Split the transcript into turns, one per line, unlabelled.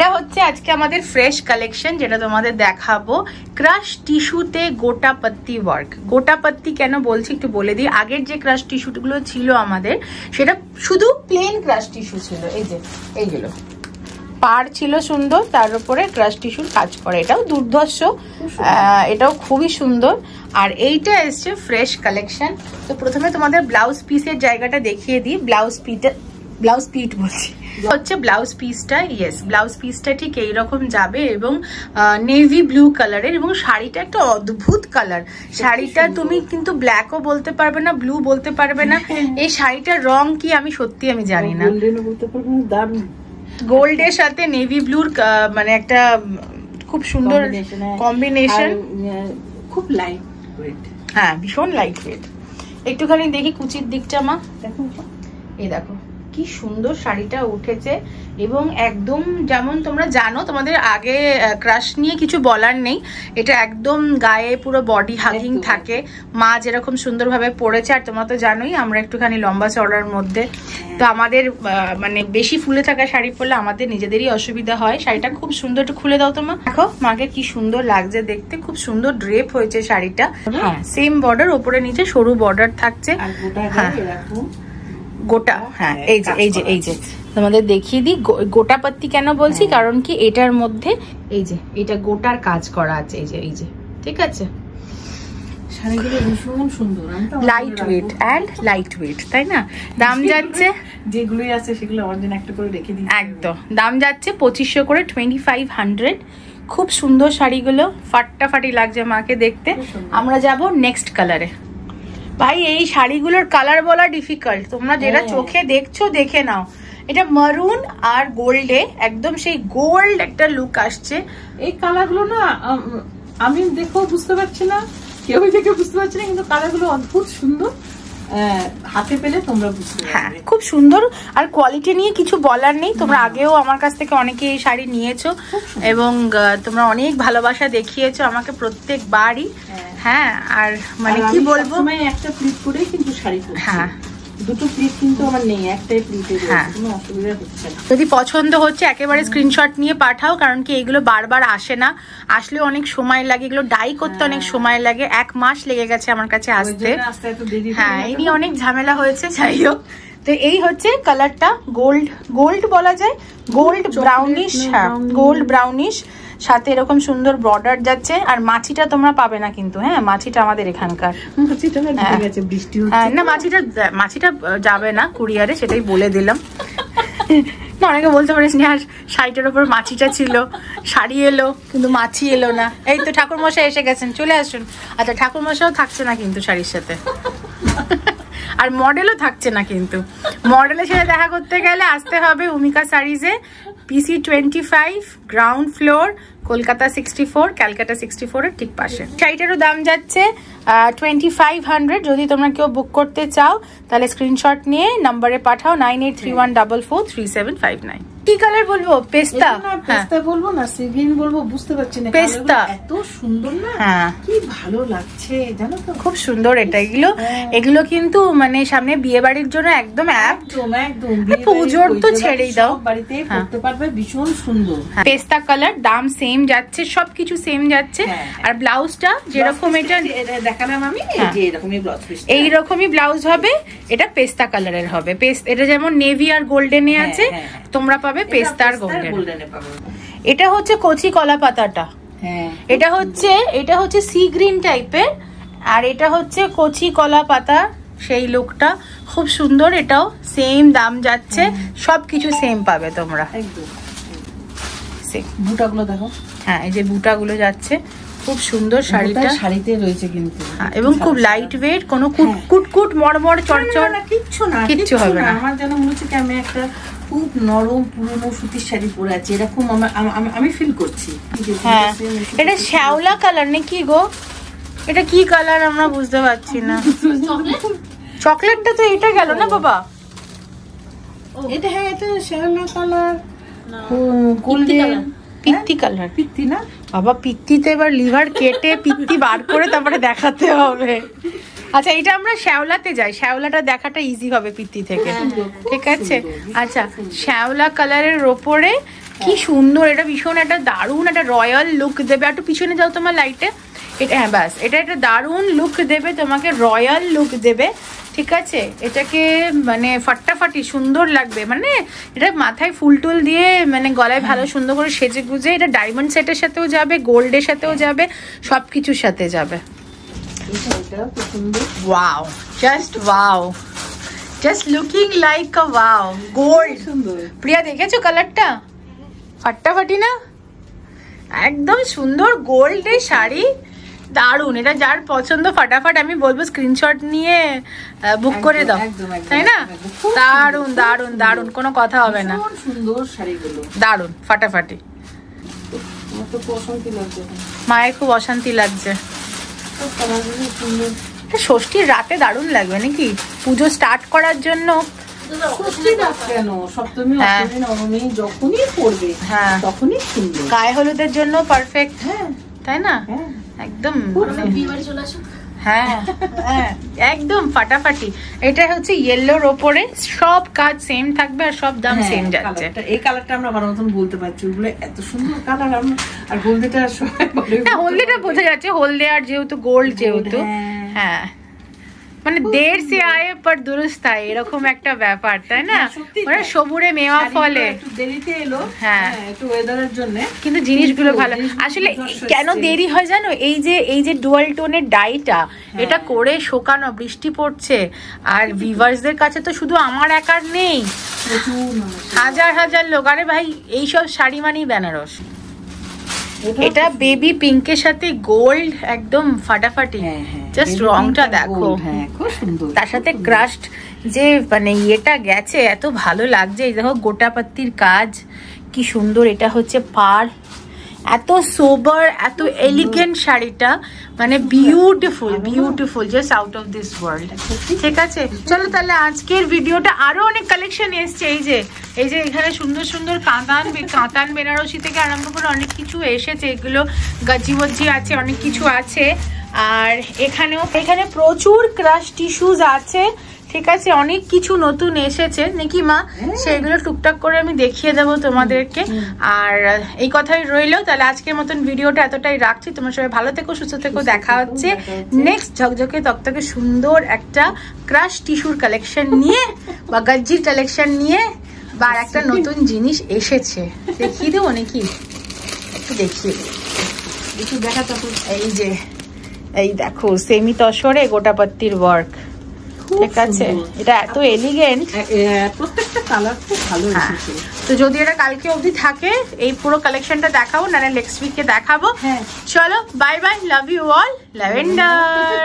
এটা হচ্ছে আজকে আমাদের ফ্রেশ কালেকশন, যেটা তোমাদের দেখাবো। ক্রাশ টিস্যুতে গোটা পাত্তি ওয়ার্ক। গোটা পাত্তি কেন বলছি একটু বলে দিই। আগের যে ক্রাশ টিস্যুগুলো ছিল আমাদের, সেটা শুধু প্লেন ক্রাশ টিস্যু ছিল। এই যে এইগুলো পার ছিল সুন্দর, তার উপরে ক্রাশ টিস্যুর কাজ করে। এটাও দুর্ধর্ষ, এটাও খুবই সুন্দর। আর এইটা এসছে ফ্রেশ কালেকশন। তো প্রথমে তোমাদের ব্লাউজ পিসের জায়গাটা দেখিয়ে দিই। ব্লাউজ পিট বলছি, হচ্ছে ব্লাউজ পিসটা। ইয়েস, ব্লাউজ পিসটা ঠিক এইরকম যাবে এবং নেভি ব্লু কালারের, এবং শাড়িটা একটা অদ্ভুত কালার। শাড়িটা তুমি কিন্তু ব্ল্যাকও বলতে পারবে না, ব্লু বলতে পারবে না। এই শাড়িটার রং কি আমি জানি না। গোল্ডের সাথে নেভি ব্লুর মানে একটা খুব সুন্দর কম্বিনেশন,
খুব লাইট ওয়েট।
হ্যাঁ, ভীষণ লাইট ওয়েট। একটুখানি দেখি কুচির দিকটা মা, দেখো এই দেখো কি সুন্দর শাড়িটা উঠেছে। এবং একদম যেমন তোমরা জানো, তোমাদের আগে ক্রাশ নিয়ে কিছু বলার নেই। এটা একদম গায়ে পুরো বডি হাগিং থাকে। মা যেরকম সুন্দরভাবে পরেছে, আর তোমরা তো জানোই আমরা একটুখানি লম্বা চড়ার মধ্যে, তো আমাদের মানে বেশি ফুলে থাকা শাড়ি পরলে আমাদের নিজেদেরই অসুবিধা হয়। শাড়িটা খুব সুন্দর, একটু খুলে দাও তো মা। দেখো মাকে কি সুন্দর লাগছে দেখতে, খুব সুন্দর ড্রেপ হয়েছে শাড়িটা। হ্যাঁ, সেম বর্ডার, ওপরে নিচে সরু বর্ডার থাকছে। হ্যাঁ গোটা, হ্যাঁ এই যে তোমাদের দেখিয়ে দিই গোটা পাত্তি কেন বলছি, কারণ কি এটার মধ্যে এই যে এটা গোটার কাজ করা আছে। এই যে ঠিক আছে।
শাড়িগুলো ভীষণ সুন্দর,
light weight and light weight, তাই না? দাম যাচ্ছে,
যেগুলোই আছে সেগুলো আমার জন্য একটা করে রেখে দিই।
একদম দাম যাচ্ছে 2500 করে, 2500। খুব সুন্দর শাড়িগুলো, ফাটাফাটি লাগছে মাকে দেখতে। আমরা যাব নেক্সট কালারে। ভাই এই শাড়িগুলোর কালার বলা ডিফিকাল্ট, তোমরা যেটা চোখে দেখছো দেখে নাও। এটা মারুন আর গোল্ডে, একদম সেই গোল্ড একটা লুক আসছে।
এই কালারগুলো না আমি দেখো বুঝতে পারছি না, কেউ দেখে বুঝতে পারছি না, কিন্তু কালারগুলো অদ্ভুত সুন্দর। হাতে পেলে তোমরা বুঝতে পারবে।
হ্যাঁ, খুব সুন্দর। আর কোয়ালিটি নিয়ে কিছু বলার নেই। তোমরা আগেও আমার কাছ থেকে অনেকে এই শাড়ি নিয়েছো এবং তোমরা অনেক ভালোবাসা দেখিয়েছো আমাকে প্রত্যেকবারই। হ্যাঁ, আর মানে কি বলবো,
একটা প্লিট করেই কিন্তু শাড়ি পরছি। হ্যাঁ, দুটো প্লিট কিন্তু আমার নেই, একটাই প্লিটে কোনো অসুবিধা হচ্ছে না।
যদি পছন্দ হচ্ছে একেবারে স্ক্রিনশট নিয়ে পাঠাও, কারণ কি এগুলো বারবার আসে না, আসলে অনেক সময় লাগে, এগুলো ডাই করতে অনেক সময় লাগে। 1 মাস লেগে গেছে আমার কাছে আসতে। হ্যাঁ, এই নিয়ে অনেক ঝামেলা হয়েছে। যাই হোক, তো এই হচ্ছে কালারটা, গোল্ড বলা যায়, গোল্ড ব্রাউনিশ। হ্যাঁ, গোল্ড ব্রাউনিশ, সাথে এরকম সুন্দর বর্ডার যাচ্ছে। আর মাছিটা তোমরা পাবে না কিন্তু। হ্যাঁ, মাছিটা আমাদের এখানকার না, মাছিটা যাবে না কুরিয়ারে, সেটাই বলে দিলাম। না, অনেকে বলতে পারিস না শাড়িটার উপর মাছিটা ছিল, শাড়ি এলো কিন্তু মাছি এলো না। এই তো ঠাকুরমশাই এসে গেছেন, চলে আসুন। আচ্ছা, ঠাকুরমশাইও থাকছে না কিন্তু শাড়ির সাথে, আর মডেলও থাকছে না কিন্তু। মডেলের সাথে দেখা করতে গেলে আসতে হবে উমিকা শাড়িজে, PC 25, ground floor, Kolkata 64, Calcutta 64 এর ঠিক পাশে। শাড়িটারও দাম যাচ্ছে 2500। যদি তোমরা কেউ বুক করতে চাও তাহলে স্ক্রিনশট নিয়ে নাম্বারে পাঠাও 9831443759। কি কালার বলবো? পেস্তা।
পেস্তা বলবো না সি গ্রিন বলবো, বুঝতে পারছি না।
পেস্তা
এত সুন্দর না, কি ভালো লাগছে জানো তো,
খুব সুন্দর। এটা এগুলো কিন্তু মানে সামনে বিয়ে বাড়ির জন্য একদম
একদম
পুজোর তো ছেড়েই দাও,
বাড়িতে পরতে পারবে, ভীষণ সুন্দর।
পেস্তা কালার, দাম সেম যাচ্ছে, সবকিছু সেম যাচ্ছে। আর ব্লাউজটা যেরকম এটা
দেখালাম আমি, এরকমই ব্লাউজ পিস,
এইরকমই ব্লাউজ হবে। এটা পেস্তা কালারের হবে। এটা যেমন নেভি আর গোল্ডেনে আছে, তোমরা পাবে পেস্তা আর গোল্ডেনে পাবে। এটা হচ্ছে কচি কলা পাতাটা। এটা হচ্ছে সি গ্রিন টাইপের, আর এটা হচ্ছে কচি কলা পাতা, সেই লুকটা খুব সুন্দর। এটাও সেম দাম যাচ্ছে, সবকিছু সেম পাবে তোমরা।
বুটাগুলো দেখো।
হ্যাঁ, এই যে বুটাগুলো যাচ্ছে, খুব সুন্দর শাড়িটা,
শাড়িতে রয়েছে কিন্তু,
এবং খুব লাইট ওয়েট, কোনো কুটকুট মড়মড় চড়চড় কিচ্ছু হবে না।
আমার যেন মনে হচ্ছে কি আমি একটা খুব নরম পুরনো সুতির শাড়ি পরে আছি, এরকম আমি ফিল করছি।
হ্যাঁ, এটা শ্যাওলা কালার নাকি গো? এটা কি কালার আমরা বুঝতে পারছি না। চকলেটটা তো এটা গেল না বাবা,
এটা। হ্যাঁ, এটা শ্যাওলা কালার,
গোল্ডেন পিত্তি কালার।
পিত্তি না
বাবা, পিত্তিতে এবার লিভার কেটে পিত্তি বার করে তারপরে দেখাতে হবে। আচ্ছা, এটা আমরা শ্যাওলাতে যাই, শ্যাওলাটা দেখাটা ইজি হবে পিত্তি থেকে, ঠিক আছে? আচ্ছা, শ্যাওলা কালারের ওপরে কি সুন্দর, এটা ভীষণ একটা দারুণ একটা রয়্যাল লুক দেবে। একটু পিছনে যাও তোমার লাইটে, এটা হ্যাঁ ব্যাস, এটা একটা দারুণ লুক দেবে তোমাকে, রয়্যাল লুক দেবে, ঠিক আছে। এটাকে মানে ফাটাফাটি সুন্দর লাগবে, মানে এটা মাথায় ফুল টুল দিয়ে মানে গলায় ভালো সুন্দর করে সেজে গুজে, এটা ডায়মন্ড সেটের সাথেও যাবে, গোল্ডের সাথেও যাবে, সব কিছুর সাথে যাবে। Wow, just wow, just looking like a wow, gold. Priya দেখেছো কালারটা ফাটাফাটি না, একদম সুন্দর গোল্ডের শাড়ি, দারুন। এটা যার পছন্দ ফাটাফাট আমি বলবো স্ক্রিনশট নিয়ে বুক করে দাও, তাই না? দারুন দারুন দারুন, কোনো কথা হবে না,
সুন্দর শাড়িগুলো
দারুন ফাটাফাটি। মায়ের খুব অশান্তি লাগছে, ষষ্ঠীর রাতে দারুণ লাগবে নাকি পুজো স্টার্ট করার জন্য। গায়ে হলুদের জন্য পারফেক্ট, তাই না? একদম হ্যাঁ হ্যাঁ একদম ফাটাফাটি। এটা হচ্ছে ইয়েলোর ওপরে, সব কাজ সেম থাকবে আর সব দাম সেম যাচ্ছে।
এই কালারটা আমরা ভালো মতন বলতে পারছি, ওগুলো এত সুন্দর কালার। আর হলদেটা সবাই বলে,
হলদেটা বোঝা যাচ্ছে, হলদে আর যেহেতু গোল্ড যেহেতু, হ্যাঁ মানে দের সে আয়ে পর দুরুস্ত আয়ে, এরকম একটা ব্যাপার, তাই না? মানে সবুরে মেওয়া ফলে,
একটু দেরিতে এলো,
হ্যাঁ
একটু ওয়েদারের জন্য,
কিন্তু জিনিসগুলো ভালো। আসলে কেন দেরি হয় জানো, এই যে ডুয়াল টোনের ডাইটা, এটা করে শোকানো, বৃষ্টি পড়ছে, আর ভিউয়ার্সদের কাছে তো শুধু আমার একার নেই, হাজার হাজার লোক। আরে ভাই এইসব শাড়ি মানেই বেনারস। এটা বেবি পিঙ্কের সাথে গোল্ড, একদম ফাটাফাটি, জাস্ট রংটা দেখো,
খুব সুন্দর।
তার সাথে ক্রাশড যে মানে ইয়েটা গেছে, এত ভালো লাগছে। এই দেখো গোটা পাত্তির কাজ কি সুন্দর, এটা হচ্ছে পার, এত সোবার, এত এলিগেন্ট শাড়িটা, মানে beautiful beautiful, just out of this world. ঠিক আছে, চলো তাহলে আজকের ভিডিওটা, আরো অনেক কালেকশন এসছে। এই যে এখানে সুন্দর সুন্দর কাতান বেনারসি থেকে আরম্ভ করে অনেক কিছু এসেছে, এগুলো গজ্জি ওজ্জি আছে, অনেক কিছু আছে। আর এখানে প্রচুর ক্রাশ টিস্যুজ আছে, ঠিক আছে, অনেক কিছু নতুন এসেছে নাকি মা, সেগুলো টুকটাক করে আমি দেখিয়ে দেবো তোমাদেরকে। আর এই কথাই রইলো, তাহলে আজকের মতন ভিডিওটা এতটাই রাখছি। তোমার সবাই ভালো থেকো, সুস্থ থেকো, দেখা হচ্ছে নেক্সট ঝকঝকে তকতকে সুন্দর একটা ক্রাশ টিস্যুর কালেকশন নিয়ে বা গজ্জির কালেকশন নিয়ে, বা একটা নতুন জিনিস এসেছে, দেখিয়ে দেবো নাকি, একটু দেখিয়ে একটু দেখা। এই দেখো সেমি তসরে গোটাপাত্তির ওয়ার্ক, ঠিক আছে, এটা এত এলিগেন্ট,
প্রত্যেকটা কালার খুব ভালো এসেছে।
তো যদি এটা কালকে অবধি থাকে, এই পুরো কালেকশনটা দেখাবো, না নেক্সট উইকে দেখাবো। চলো bye bye, love you all, lavender.